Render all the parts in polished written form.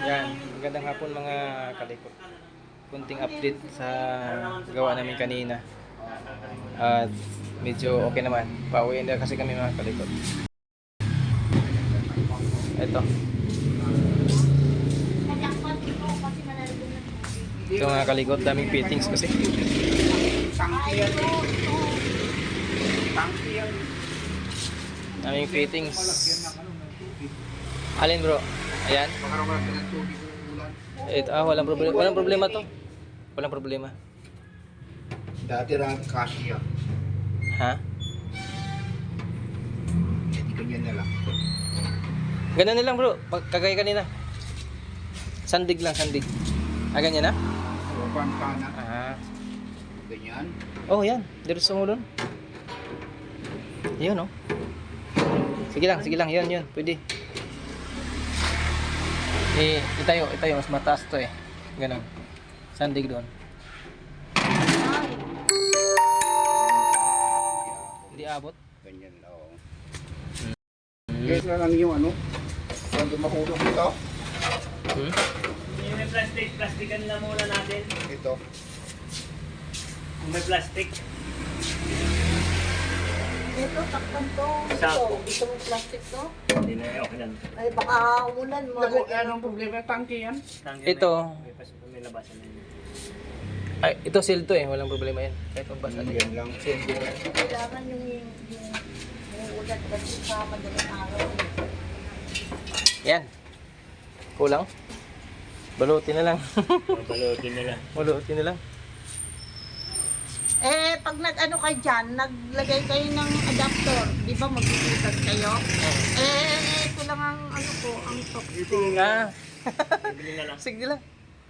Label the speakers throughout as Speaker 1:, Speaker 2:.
Speaker 1: Yan, magandang hapon mga kalikot. Kunting update sa gawa namin kanina. At medyo okay naman. Pauwi na kasi kami mga kalikot. Ito. Ito mga kalikot, daming fittings kasi. Daming fittings. Alin bro? Ayan. Walang problema. Walang problema to. Walang problema.
Speaker 2: Dati lang kasya.
Speaker 1: Ha?
Speaker 2: Hindi ganyan na lang.
Speaker 1: Ganun na lang bro. Kagaya kanina. Sandig lang, sandig. Ganyan na?
Speaker 2: Huwag kanan. Ganyan.
Speaker 1: Oh, yan. Diretso mo doon. Yun, oh. Sige lang. Yun. Pwede. Itayo. Mas mataas to eh. Ganun. Sandig doon. Hindi abot.
Speaker 2: Ganyan lang. Guys na lang yung ano. Kung mahulog ito.
Speaker 3: Yung may plastic, plastikan na muna natin.
Speaker 2: Ito.
Speaker 3: Kung may plastic.
Speaker 4: Ito, takpan to.
Speaker 3: Sako.
Speaker 4: Ito may plastic to.
Speaker 3: Hindi na, okay lang.
Speaker 4: Ay, baka umulan mo.
Speaker 2: Anong problema? Tangke yan?
Speaker 1: Ito.
Speaker 3: May labasan na yun.
Speaker 1: Ay, ito seal to eh. Walang problema yan. Kahit mabasa na
Speaker 2: Yan lang.
Speaker 4: Kailangan yung ulat kasi sa madaling araw.
Speaker 1: Yan. Kulang. Balutin na lang.
Speaker 3: Balutin nila.
Speaker 1: Balutin na lang.
Speaker 4: Pag nag-ano kayo dyan, naglagay kayo ng adapter, di ba magbibigas kayo? Ito lang ang ano ko, ang top ko.
Speaker 3: Bili na lang.
Speaker 1: Sige lang.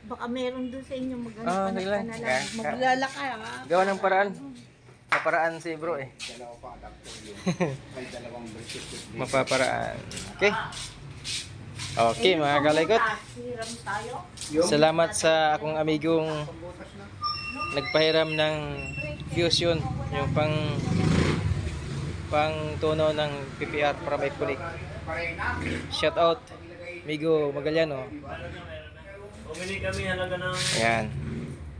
Speaker 4: Baka meron doon sa inyo mag-ano ka
Speaker 1: sige
Speaker 4: na
Speaker 1: lang.
Speaker 4: lang. Maglalaka ha.
Speaker 1: Gawa ng paraan. Maparaan si bro eh.
Speaker 2: Dalawa pa adapter yun. May dalawang versus.
Speaker 1: Mapaparaan. Okay. Okay mga kalikot.
Speaker 4: Hiram tayo.
Speaker 1: Salamat sa akong amigong nagpahiram ng fusion. Yung pang tuno ng PPR para may kulik. Shout out Migo Magaliano.
Speaker 3: Bumili kami halaga ng
Speaker 1: Ayan.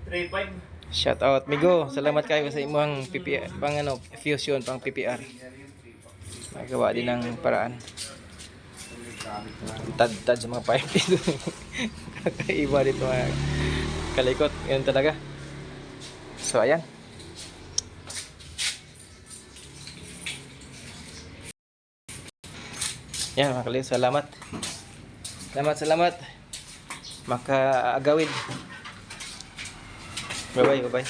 Speaker 3: 3.5.
Speaker 1: Shout out Migo. Salamat kayo sa imong PPR pang fusion pang PPR. Nagawa din ng paraan. Tad sa mga pipe dito. Iba dito mga kalikot. Yun talaga. So ayan. Yan mga kalikot. Salamat. Makaagawid. Bye bye.